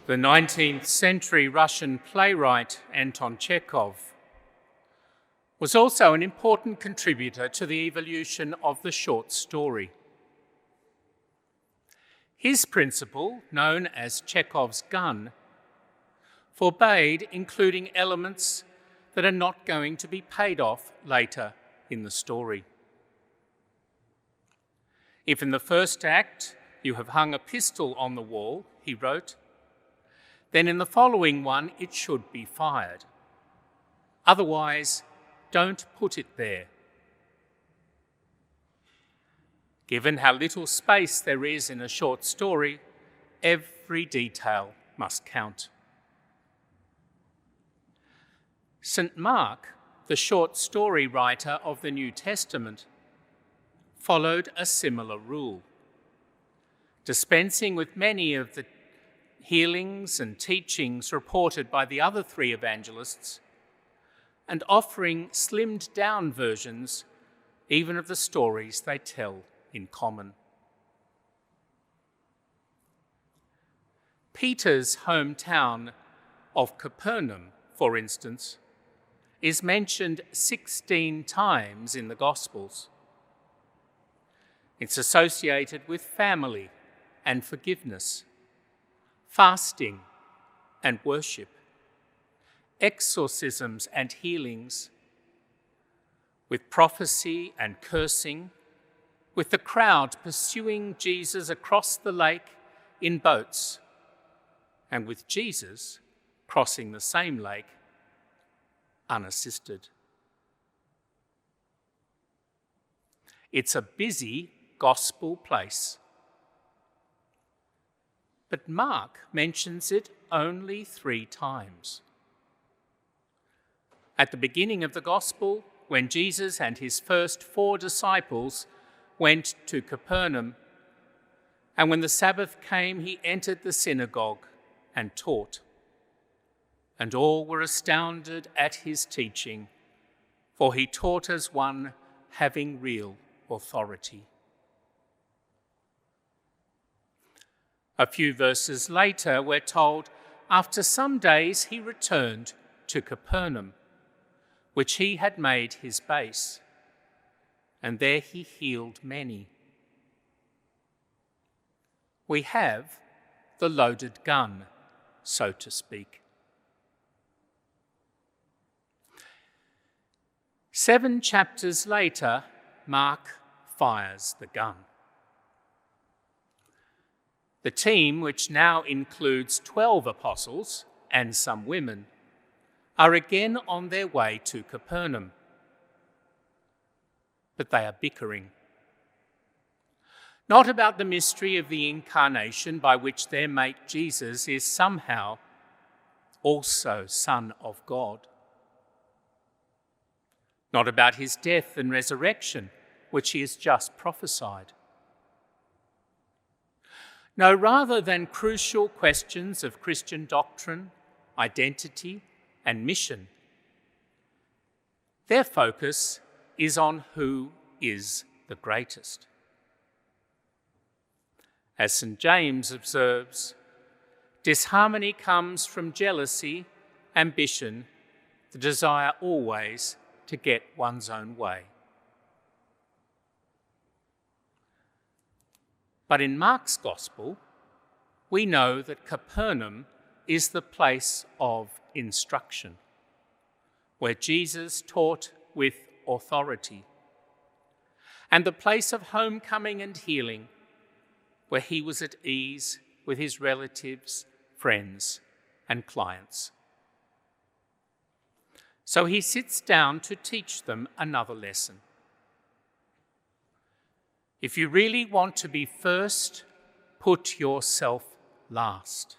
The 19th century Russian playwright Anton Chekhov was also an important contributor to the evolution of the short story. His principle, known as Chekov's gun, forbade including elements that are not going to be paid off later in the story. If in the first act you have hung a pistol on the wall, he wrote, then in the following one it should be fired. Otherwise, don't put it there. Given how little space there is in a short story, every detail must count. St. Mark, the short story writer of the New Testament, followed a similar rule, dispensing with many of the healings and teachings reported by the other three evangelists, and offering slimmed-down versions even of the stories they tell in common. Peter's hometown of Capernaum, for instance, is mentioned 16 times in the Gospels. It's associated with family and forgiveness, fasting and worship, exorcisms and healings, with prophecy and cursing, with the crowd pursuing Jesus across the lake in boats, and with Jesus crossing the same lake unassisted. It's a busy gospel place. But Mark mentions it only 3 times. At the beginning of the gospel, when Jesus and his first 4 disciples went to Capernaum, and when the Sabbath came, he entered the synagogue and taught. And all were astounded at his teaching, for he taught as one having real authority. A few verses later, we're told, after some days he returned to Capernaum, which he had made his base, and there he healed many. We have the loaded gun, so to speak. 7 chapters later, Mark fires the gun. The team, which now includes 12 apostles and some women, are again on their way to Capernaum. But they are bickering. Not about the mystery of the incarnation by which their mate Jesus is somehow also Son of God. Not about his death and resurrection, which he has just prophesied. No, rather than crucial questions of Christian doctrine, identity, and mission, their focus is on who is the greatest. As St. James observes, disharmony comes from jealousy, ambition, the desire always to get one's own way. But in Mark's Gospel, we know that Capernaum is the place of instruction, where Jesus taught with authority, and the place of homecoming and healing, where he was at ease with his relatives, friends, and clients. So he sits down to teach them another lesson. If you really want to be first, put yourself last.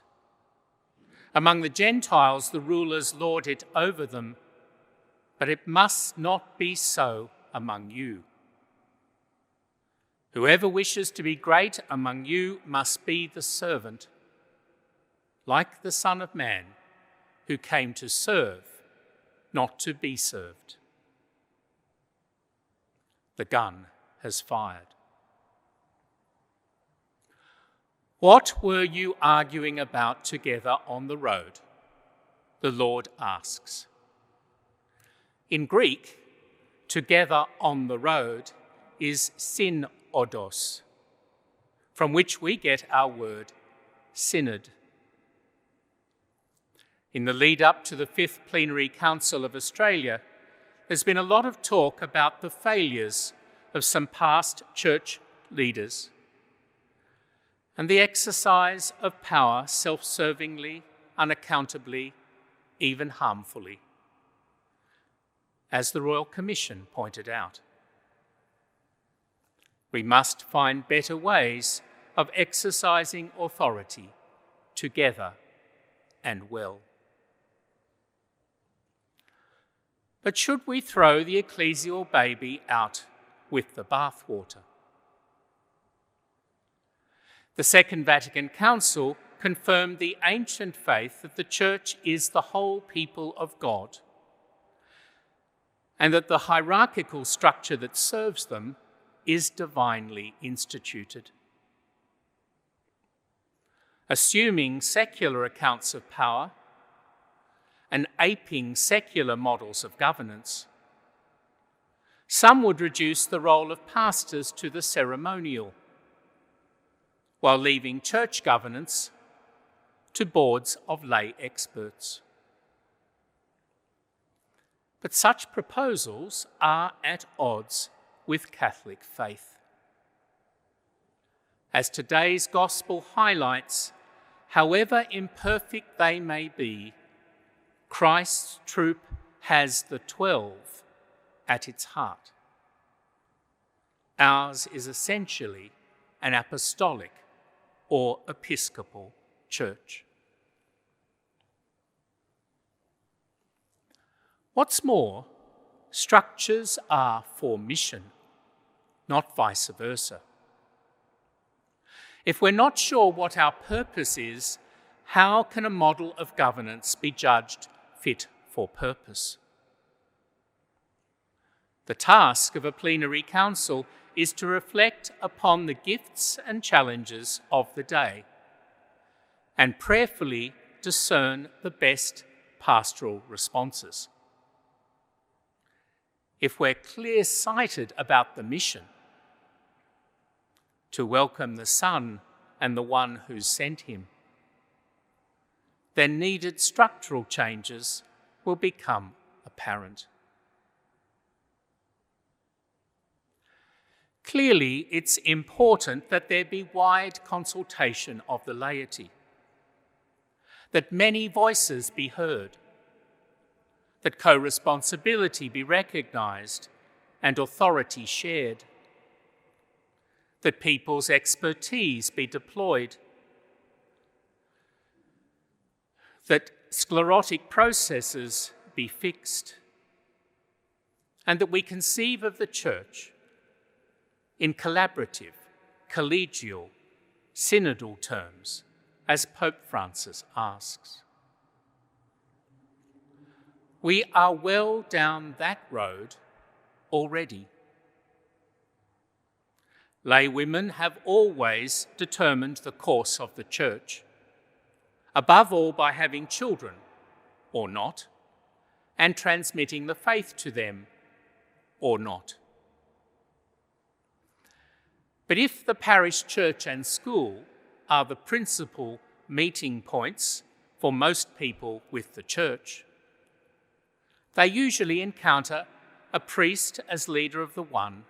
Among the Gentiles, the rulers lord it over them, but it must not be so among you. Whoever wishes to be great among you must be the servant, like the Son of Man, who came to serve, not to be served. The gun has fired. What were you arguing about together on the road? The Lord asks. In Greek, together on the road is synodos, from which we get our word synod. In the lead up to the 5th Plenary Council of Australia, there's been a lot of talk about the failures of some past church leaders and the exercise of power self-servingly, unaccountably, even harmfully, as the Royal Commission pointed out. We must find better ways of exercising authority together and well. But should we throw the ecclesial baby out with the bathwater? The Second Vatican Council confirmed the ancient faith that the Church is the whole people of God, and that the hierarchical structure that serves them is divinely instituted. Assuming secular accounts of power and aping secular models of governance, some would reduce the role of pastors to the ceremonial, while leaving church governance to boards of lay experts. But such proposals are at odds with Catholic faith. As today's gospel highlights, however imperfect they may be, Christ's troop has the 12 at its heart. Ours is essentially an apostolic or episcopal church. What's more, structures are for mission, not vice versa. If we're not sure what our purpose is, how can a model of governance be judged fit for purpose? The task of a plenary council is to reflect upon the gifts and challenges of the day and prayerfully discern the best pastoral responses. If we're clear-sighted about the mission, to welcome the Son and the one who sent him, then needed structural changes will become apparent. Clearly, it's important that there be wide consultation of the laity, that many voices be heard, that co-responsibility be recognised and authority shared, that people's expertise be deployed, that sclerotic processes be fixed, and that we conceive of the Church in collaborative, collegial, synodal terms, as Pope Francis asks. We are well down that road already. Lay women have always determined the course of the Church, above all by having children, or not, and transmitting the faith to them, or not. But if the parish church and school are the principal meeting points for most people with the Church, they usually encounter a priest as leader of the one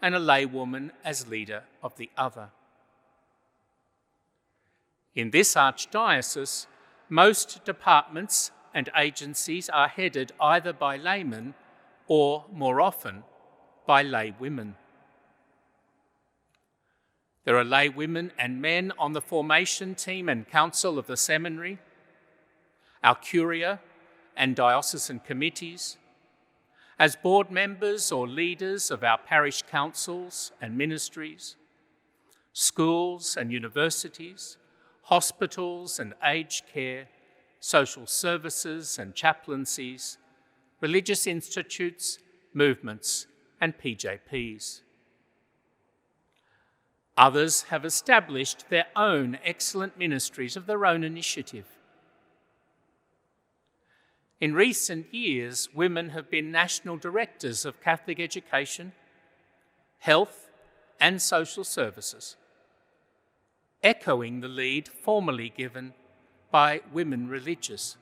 and a laywoman as leader of the other. In this archdiocese, most departments and agencies are headed either by laymen or, more often, by lay women. There are lay women and men on the formation team and council of the seminary, our curia and diocesan committees, as board members or leaders of our parish councils and ministries, schools and universities, hospitals and aged care, social services and chaplaincies, religious institutes, movements and PJPs. Others have established their own excellent ministries of their own initiative. In recent years, women have been national directors of Catholic education, health, and social services, echoing the lead formerly given by women religious.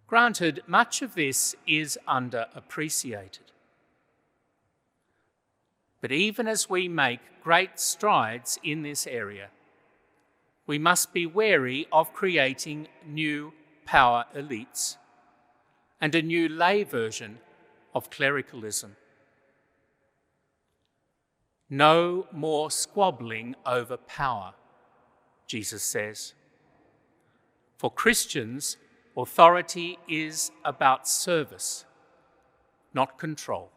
Granted, much of this is underappreciated. But even as we make great strides in this area, we must be wary of creating new power elites and a new lay version of clericalism. No more squabbling over power, Jesus says. For Christians, authority is about service, not control.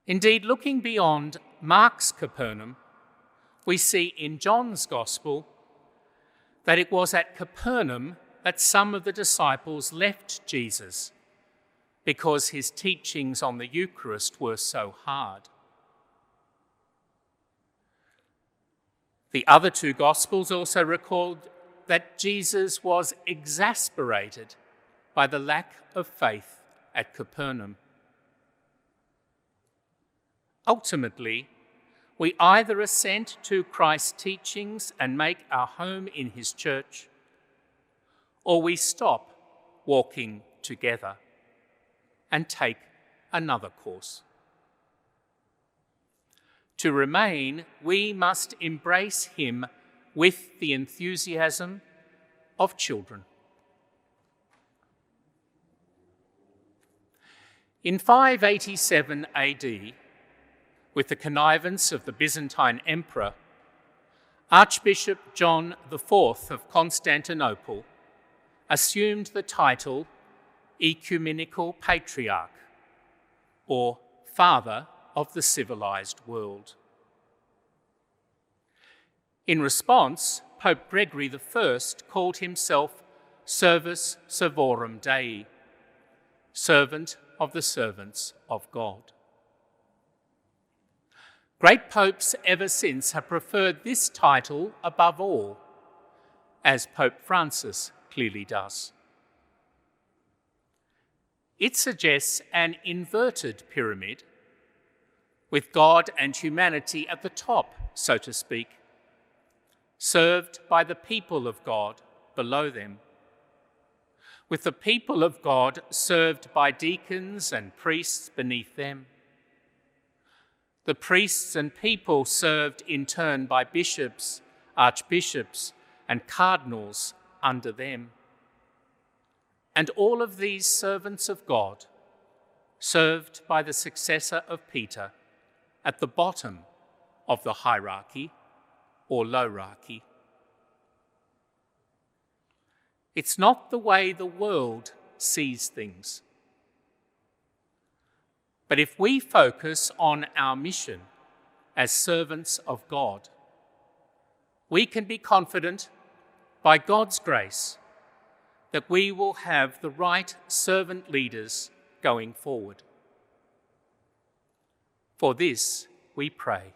Indeed, looking beyond Mark's Capernaum, we see in John's Gospel that it was at Capernaum that some of the disciples left Jesus because his teachings on the Eucharist were so hard. The other two Gospels also record that Jesus was exasperated by the lack of faith at Capernaum. Ultimately, we either assent to Christ's teachings and make our home in his church, or we stop walking together and take another course. To remain, we must embrace him with the enthusiasm of children. In 587 AD, with the connivance of the Byzantine emperor, Archbishop John IV of Constantinople assumed the title Ecumenical Patriarch, or Father of the Civilized World. In response, Pope Gregory I called himself Servus Servorum Dei, servant of the servants of God. Great popes ever since have preferred this title above all, as Pope Francis clearly does. It suggests an inverted pyramid, with God and humanity at the top, so to speak, served by the people of God below them, with the people of God served by deacons and priests beneath them, the priests and people served in turn by bishops, archbishops, and cardinals under them. And all of these servants of God, served by the successor of Peter, at the bottom of the hierarchy or lowrarchy. It's not the way the world sees things. But if we focus on our mission as servants of God, we can be confident, by God's grace, that we will have the right servant leaders going forward. For this we pray.